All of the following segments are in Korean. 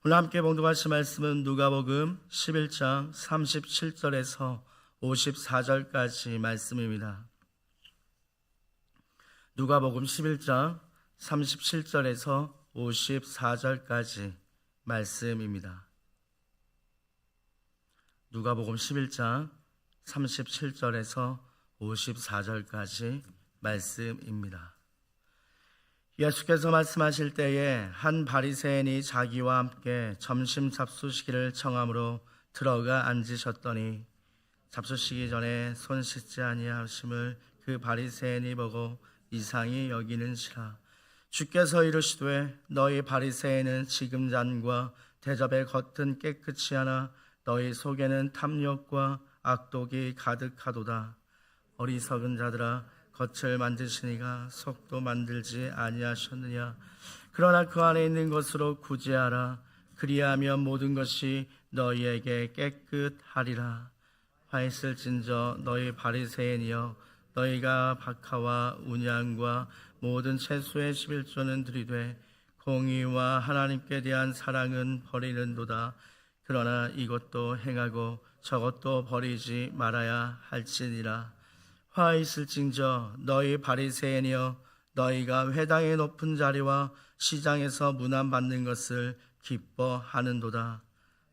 오늘 함께 봉독하실 말씀은 누가복음 11장 37절에서 54절까지 말씀입니다. 누가복음 11장 37절에서 54절까지 말씀입니다. 누가복음 11장 37절에서 54절까지 말씀입니다. 예수께서 말씀하실 때에 한 바리새인이 자기와 함께 점심 잡수시기를 청함으로 들어가 앉으셨더니 잡수시기 전에 손 씻지 아니하심을 그 바리새인이 보고 이상히 여기는지라. 주께서 이르시되 너희 바리새인은 지금 잔과 대접의 겉은 깨끗이 하나 너희 속에는 탐욕과 악독이 가득하도다. 어리석은 자들아, 겉을 만드시니가 속도 만들지 아니하셨느냐. 그러나 그 안에 있는 것으로 구제하라. 그리하면 모든 것이 너희에게 깨끗하리라. 화있을진저 너희 바리새인이여, 너희가 박하와 운양과 모든 채소의 11조는 들이되 공의와 하나님께 대한 사랑은 버리는도다. 그러나 이것도 행하고 저것도 버리지 말아야 할지니라. 화 있을진저 너희 바리새인이여, 너희가 회당의 높은 자리와 시장에서 문안받는 것을 기뻐하는도다.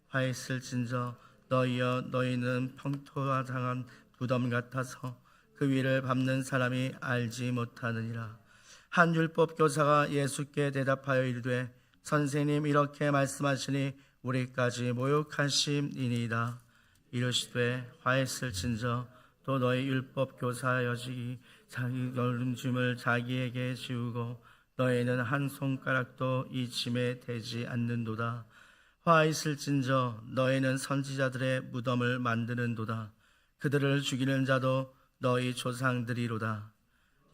화 있을진저 너희여, 너희는 평토와 당한 부덤 같아서 그 위를 밟는 사람이 알지 못하느니라. 한 율법 교사가 예수께 대답하여 이르되 선생님, 이렇게 말씀하시니 우리까지 모욕하심이니이다. 이르시되 화 있을진저 또 너희 율법 교사 여직이 자기 얼음짐을 자기에게 지우고 너희는 한 손가락도 이 짐에 대지 않는도다. 화 있을진저 너희는 선지자들의 무덤을 만드는도다. 그들을 죽이는 자도 너희 조상들이로다.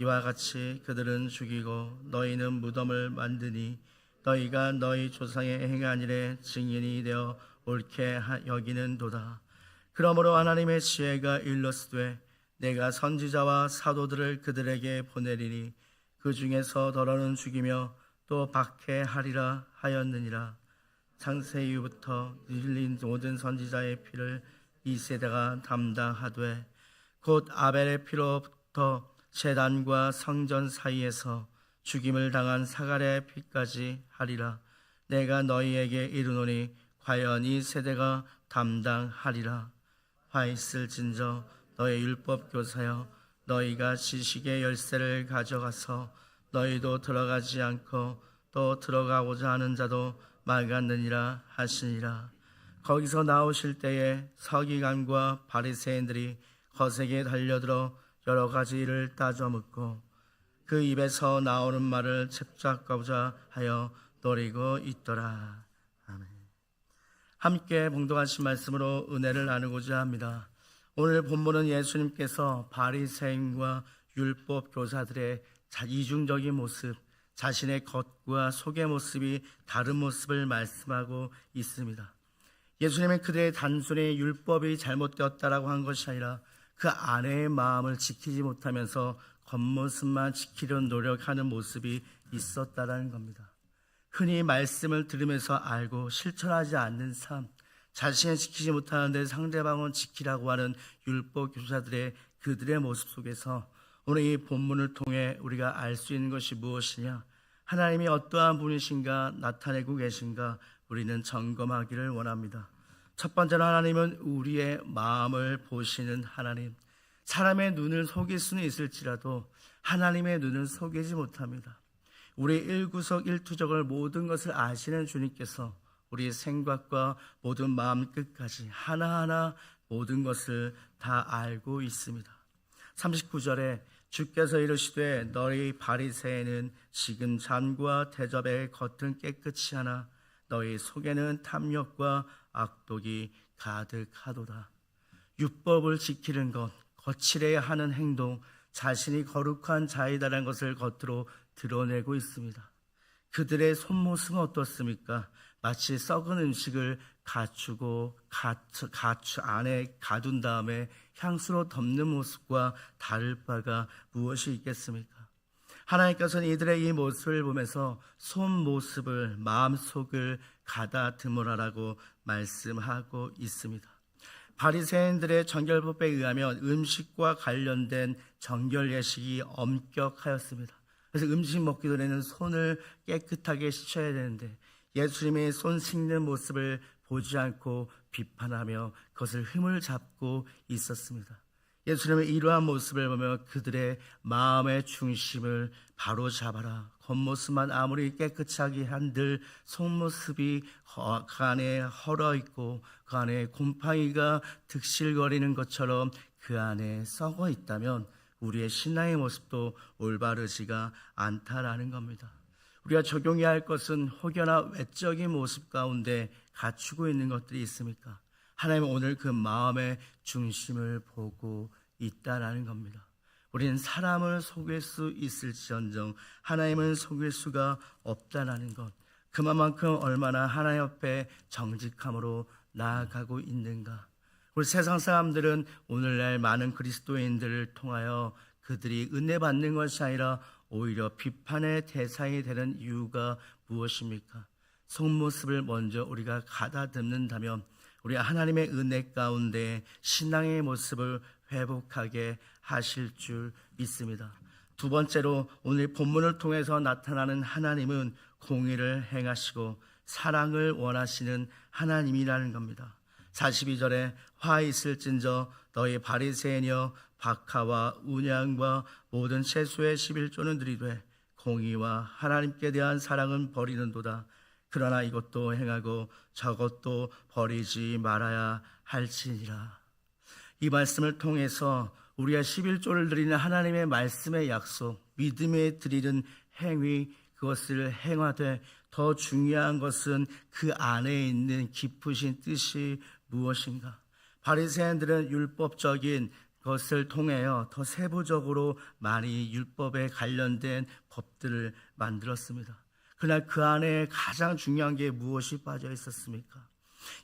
이와 같이 그들은 죽이고 너희는 무덤을 만드니 너희가 너희 조상의 행한 일에 증인이 되어 옳게 여기는도다. 그러므로 하나님의 지혜가 일렀으되 내가 선지자와 사도들을 그들에게 보내리니 그 중에서 더러는 죽이며 또 박해하리라 하였느니라. 창세이부터 흘린 모든 선지자의 피를 이 세대가 담당하되 곧 아벨의 피로부터 제단과 성전 사이에서 죽임을 당한 사갈의 피까지 하리라. 내가 너희에게 이르노니 과연 이 세대가 담당하리라. 화 있을진저 너희 율법 교사여, 너희가 지식의 열쇠를 가져가서 너희도 들어가지 않고 또 들어가고자 하는 자도 막았느니라 하시니라. 거기서 나오실 때에 서기관과 바리새인들이 거세게 달려들어 여러 가지 일을 따져 묻고 그 입에서 나오는 말을 첩잡고자 하여 노리고 있더라. 아멘. 함께 봉독하신 말씀으로 은혜를 나누고자 합니다. 오늘 본문은 예수님께서 바리새인과 율법 교사들의 이중적인 모습, 자신의 겉과 속의 모습이 다른 모습을 말씀하고 있습니다. 예수님은 그들의 단순히 율법이 잘못되었다라고 한 것이 아니라 그 안의 마음을 지키지 못하면서 겉모습만 지키려 노력하는 모습이 있었다라는 겁니다. 흔히 말씀을 들으면서 알고 실천하지 않는 삶, 자신은 지키지 못하는데 상대방은 지키라고 하는 율법 교사들의 그들의 모습 속에서 오늘 이 본문을 통해 우리가 알 수 있는 것이 무엇이냐? 하나님이 어떠한 분이신가 나타내고 계신가 우리는 점검하기를 원합니다. 첫 번째로 하나님은 우리의 마음을 보시는 하나님. 사람의 눈을 속일 수는 있을지라도 하나님의 눈은 속이지 못합니다. 우리 일구석일투족을 모든 것을 아시는 주님께서 우리의 생각과 모든 마음 끝까지 하나하나 모든 것을 다 알고 있습니다. 39절에 주께서 이르시되 너희 바리새인은 지금 잔과 대접의 겉은 깨끗이 하나 너희 속에는 탐욕과 악독이 가득하도다. 율법을 지키는 것, 거칠어야 하는 행동, 자신이 거룩한 자이다라는 것을 겉으로 드러내고 있습니다. 그들의 손모습은 어떻습니까? 마치 썩은 음식을 갖추고 안에 가둔 다음에 향수로 덮는 모습과 다를 바가 무엇이 있겠습니까? 하나님께서는 이들의 이 모습을 보면서 손 모습을, 마음속을 가다듬으라라고 말씀하고 있습니다. 바리새인들의 정결법에 의하면 음식과 관련된 정결 예식이 엄격하였습니다. 그래서 음식 먹기 전에는 손을 깨끗하게 씻어야 되는데 예수님의 손 씻는 모습을 보지 않고 비판하며 그것을 흠을 잡고 있었습니다. 예수님의 이러한 모습을 보며 그들의 마음의 중심을 바로잡아라. 겉모습만 아무리 깨끗하게 한들 속모습이 그 안에 헐어있고 그 안에 곰팡이가 득실거리는 것처럼 그 안에 썩어 있다면 우리의 신앙의 모습도 올바르지가 않다라는 겁니다. 우리가 적용해야 할 것은 혹여나 외적인 모습 가운데 갖추고 있는 것들이 있습니까? 하나님은 오늘 그 마음의 중심을 보고 있다라는 겁니다. 우리는 사람을 속일 수 있을지언정 하나님은 속일 수가 없다라는 것, 그만큼 얼마나 하나님 앞에 정직함으로 나아가고 있는가. 우리 세상 사람들은 오늘날 많은 그리스도인들을 통하여 그들이 은혜 받는 것이 아니라 오히려 비판의 대상이 되는 이유가 무엇입니까? 속모습을 먼저 우리가 가다듬는다면 우리 하나님의 은혜 가운데 신앙의 모습을 회복하게 하실 줄 믿습니다. 두 번째로 오늘 본문을 통해서 나타나는 하나님은 공의를 행하시고 사랑을 원하시는 하나님이라는 겁니다. 42절에 화 있을진저 너희 바리새인이여 박하와 운양과 모든 채소의 11조는 드리되 공의와 하나님께 대한 사랑은 버리는도다. 그러나 이것도 행하고 저것도 버리지 말아야 할지니라. 이 말씀을 통해서 우리가 11조를 드리는 하나님의 말씀의 약속, 믿음에 드리는 행위, 그것을 행하되 더 중요한 것은 그 안에 있는 깊으신 뜻이 무엇인가? 바리새인들은 율법적인 것을 통하여 더 세부적으로 많이 율법에 관련된 법들을 만들었습니다. 그러나 그 안에 가장 중요한 게 무엇이 빠져 있었습니까?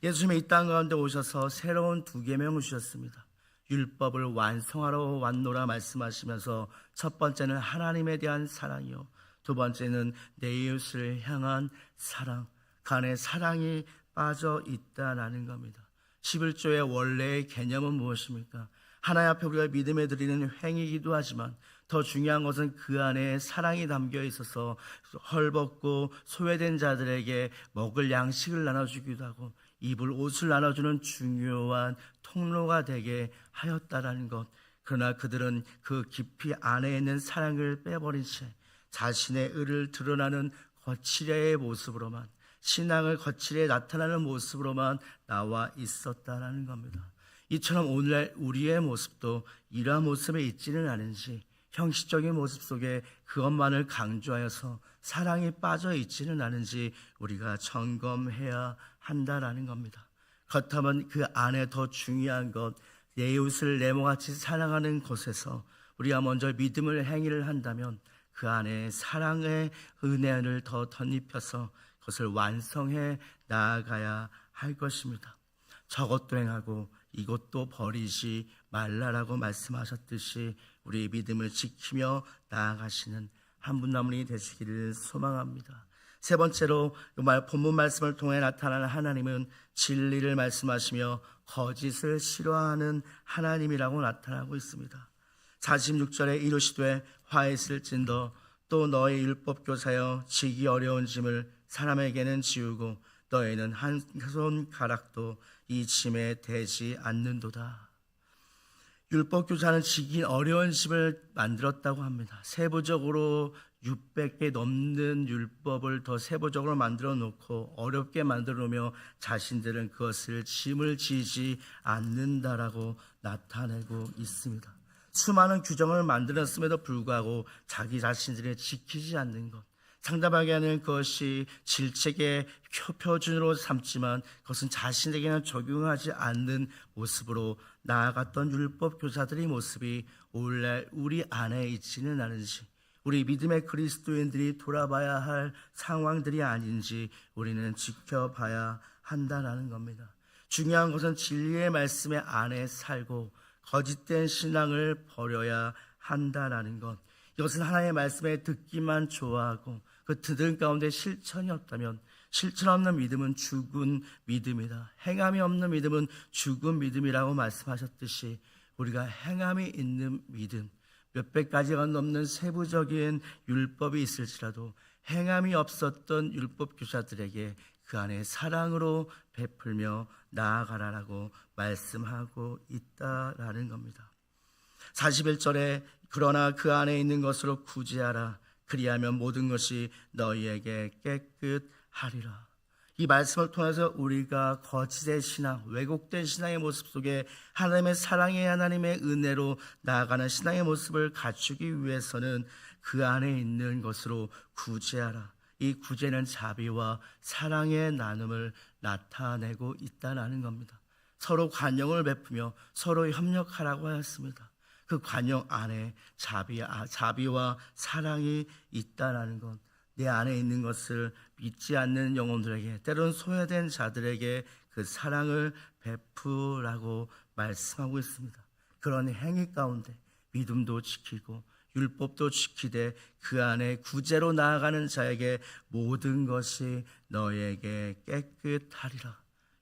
예수님이 이 땅 가운데 오셔서 새로운 2계명을 주셨습니다. 율법을 완성하러 왔노라 말씀하시면서 첫 번째는 하나님에 대한 사랑이요, 두 번째는 내 이웃을 향한 사랑, 그 안에 사랑이 빠져 있다라는 겁니다. 11조의 원래의 개념은 무엇입니까? 하나님 앞에 우리가 믿음에 드리는 행위이기도 하지만 더 중요한 것은 그 안에 사랑이 담겨 있어서 헐벗고 소외된 자들에게 먹을 양식을 나눠주기도 하고 입을 옷을 나눠주는 중요한 통로가 되게 하였다라는 것. 그러나 그들은 그 깊이 안에 있는 사랑을 빼버린 채 자신의 의를 드러나는 거칠의 모습으로만, 신앙을 거칠에 나타나는 모습으로만 나와 있었다라는 겁니다. 이처럼 오늘날 우리의 모습도 이러한 모습에 있지는 않은지, 형식적인 모습 속에 그것만을 강조하여서 사랑이 빠져 있지는 않은지 우리가 점검해야 한다라는 겁니다. 그렇다면 그 안에 더 중요한 것, 내 이웃을 내 몸같이 사랑하는 곳에서 우리가 먼저 믿음을 행위를 한다면 그 안에 사랑의 은혜를 더 덧입혀서 그것을 완성해 나아가야 할 것입니다. 저것도 행하고 이것도 버리지 말라라고 말씀하셨듯이 우리의 믿음을 지키며 나아가시는 한 분 한 분이 되시기를 소망합니다. 세 번째로 본문 말씀을 통해 나타나는 하나님은 진리를 말씀하시며 거짓을 싫어하는 하나님이라고 나타나고 있습니다. 46절에 이르시되 화 있을진더 또 너의 율법 교사여 지기 어려운 짐을 사람에게는 지우고 너희는 한 손가락도 이 짐에 대지 않는도다. 율법 교사는 지기 어려운 짐을 만들었다고 합니다. 세부적으로 600개 넘는 율법을 더 세부적으로 만들어 놓고 어렵게 만들어 놓으며 자신들은 그것을 짐을 지지 않는다라고 나타내고 있습니다. 수많은 규정을 만들었음에도 불구하고 자기 자신들이 지키지 않는 것, 상대방에게는 그것이 질책의 표준으로 삼지만 그것은 자신에게는 적용하지 않는 모습으로 나아갔던 율법 교사들의 모습이 오늘날 우리 안에 있지는 않은지, 우리 믿음의 그리스도인들이 돌아봐야 할 상황들이 아닌지 우리는 지켜봐야 한다는 겁니다. 중요한 것은 진리의 말씀의 안에 살고 거짓된 신앙을 버려야 한다는 것. 이것은 하나님의 말씀에 듣기만 좋아하고 그 듣는 가운데 실천이 없다면 실천 없는 믿음은 죽은 믿음이다. 행함이 없는 믿음은 죽은 믿음이라고 말씀하셨듯이 우리가 행함이 있는 믿음, 몇백 가지가 넘는 세부적인 율법이 있을지라도 행함이 없었던 율법 교사들에게 그 안에 사랑으로 베풀며 나아가라라고 말씀하고 있다라는 겁니다. 41절에 그러나 그 안에 있는 것으로 구제하라. 그리하면 모든 것이 너희에게 깨끗하리라. 이 말씀을 통해서 우리가 거짓의 신앙, 왜곡된 신앙의 모습 속에 하나님의 사랑의 하나님의 은혜로 나아가는 신앙의 모습을 갖추기 위해서는 그 안에 있는 것으로 구제하라. 이 구제는 자비와 사랑의 나눔을 나타내고 있다는 겁니다. 서로 관용을 베푸며 서로 협력하라고 하였습니다. 그 관용 안에 자비와 사랑이 있다는 것, 내 안에 있는 것을 믿지 않는 영혼들에게, 때로는 소외된 자들에게 그 사랑을 베푸라고 말씀하고 있습니다. 그런 행위 가운데 믿음도 지키고 율법도 지키되 그 안에 구제로 나아가는 자에게 모든 것이 너에게 깨끗하리라.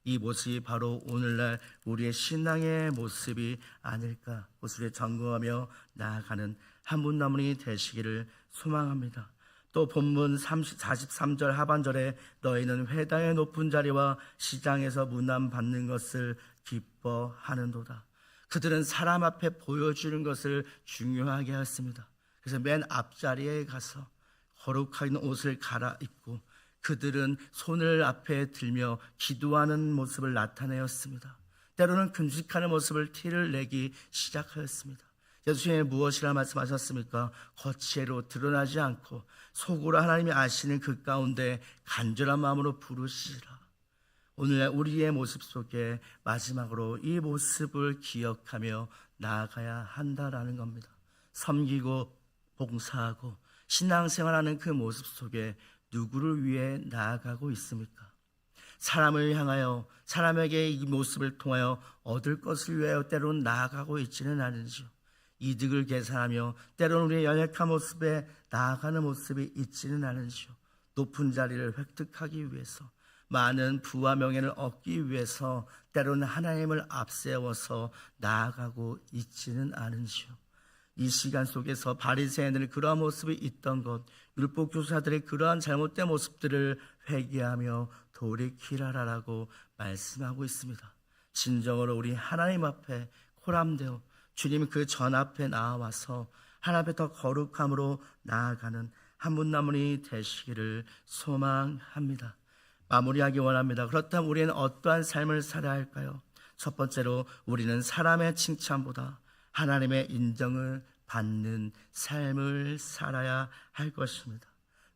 이 모습이 바로 오늘날 우리의 신앙의 모습이 아닐까. 그것을 점검하며 나아가는 한 분 한 분이 되시기를 소망합니다. 또 본문 43절 하반절에 너희는 회당의 높은 자리와 시장에서 문안받는 것을 기뻐하는도다. 그들은 사람 앞에 보여주는 것을 중요하게 하였습니다. 그래서 맨 앞자리에 가서 거룩한 옷을 갈아입고 그들은 손을 앞에 들며 기도하는 모습을 나타내었습니다. 때로는 금식하는 모습을 티를 내기 시작하였습니다. 예수님이 무엇이라 말씀하셨습니까? 겉으로 드러나지 않고 속으로 하나님이 아시는 그 가운데 간절한 마음으로 부르시라. 오늘 우리의 모습 속에 마지막으로 이 모습을 기억하며 나아가야 한다라는 겁니다. 섬기고 봉사하고 신앙생활하는 그 모습 속에 누구를 위해 나아가고 있습니까? 사람을 향하여 사람에게 이 모습을 통하여 얻을 것을 위하여 때로는 나아가고 있지는 않은지요. 이득을 계산하며 때로는 우리의 연약한 모습에 나아가는 모습이 있지는 않은지요. 높은 자리를 획득하기 위해서, 많은 부와 명예를 얻기 위해서 때로는 하나님을 앞세워서 나아가고 있지는 않은지요. 이 시간 속에서 바리새인들의 그러한 모습이 있던 것, 율법 교사들의 그러한 잘못된 모습들을 회개하며 돌이키라라고 말씀하고 있습니다. 진정으로 우리 하나님 앞에 코람되어 주님 그 전 앞에 나와서 하나님 앞에 더 거룩함으로 나아가는 한 분 한 분이 되시기를 소망합니다. 마무리하기 원합니다. 그렇다면 우리는 어떠한 삶을 살아야 할까요? 첫 번째로 우리는 사람의 칭찬보다 하나님의 인정을 받는 삶을 살아야 할 것입니다.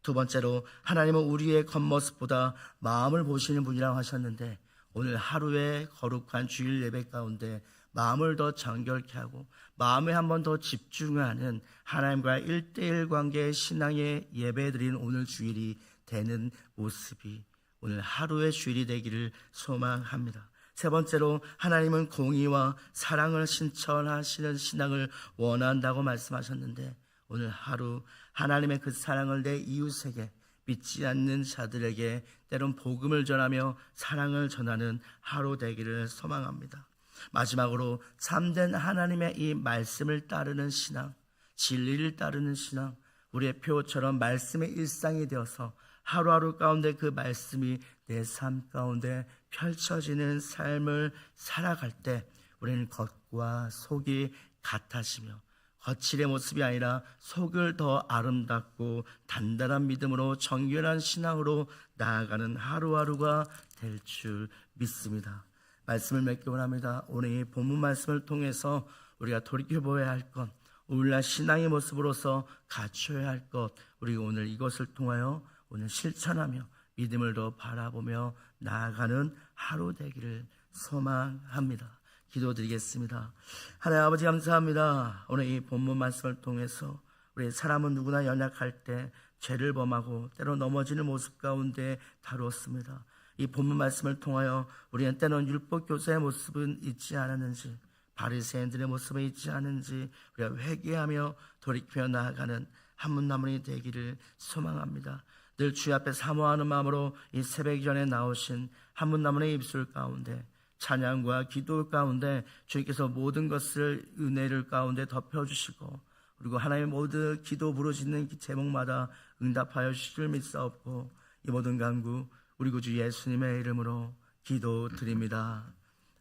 두 번째로 하나님은 우리의 겉모습보다 마음을 보시는 분이라고 하셨는데 오늘 하루의 거룩한 주일 예배 가운데 마음을 더 정결케 하고 마음에 한 번 더 집중하는 하나님과의 1:1 관계의 신앙의 예배드린 오늘 주일이 되는 모습이 오늘 하루의 주일이 되기를 소망합니다. 세 번째로 하나님은 공의와 사랑을 실천하시는 신앙을 원한다고 말씀하셨는데 오늘 하루 하나님의 그 사랑을 내 이웃에게 믿지 않는 자들에게 때론 복음을 전하며 사랑을 전하는 하루 되기를 소망합니다. 마지막으로 참된 하나님의 이 말씀을 따르는 신앙, 진리를 따르는 신앙, 우리의 표처럼 말씀의 일상이 되어서 하루하루 가운데 그 말씀이 내 삶 가운데 펼쳐지는 삶을 살아갈 때 우리는 겉과 속이 같아지며 거칠의 모습이 아니라 속을 더 아름답고 단단한 믿음으로 정결한 신앙으로 나아가는 하루하루가 될 줄 믿습니다. 말씀을 맺기 원합니다. 오늘 이 본문 말씀을 통해서 우리가 돌이켜보아야 할 것, 오늘날 신앙의 모습으로서 갖춰야 할 것, 우리 오늘 이것을 통하여 오늘 실천하며 믿음을 더 바라보며 나아가는 하루 되기를 소망합니다. 기도드리겠습니다. 하나님 아버지 감사합니다. 오늘 이 본문 말씀을 통해서 우리 사람은 누구나 연약할 때 죄를 범하고 때로 넘어지는 모습 가운데 다루었습니다. 이 본문 말씀을 통하여 우리는 때로는 율법 교사의 모습은 있지 않았는지 바리새인들의 모습은 있지 않은지 우리가 회개하며 돌이켜 나아가는 한 분 한 분이 되기를 소망합니다. 늘 주의 앞에 사모하는 마음으로 이 새벽 전에 나오신 한 분 남은의 입술 가운데 찬양과 기도 가운데 주님께서 모든 것을 은혜를 가운데 덮여주시고 그리고 하나님의 모든 기도 부르짖는 제목마다 응답하여 주실 믿사옵고 이 모든 간구 우리 구주 예수님의 이름으로 기도드립니다.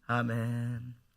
아멘.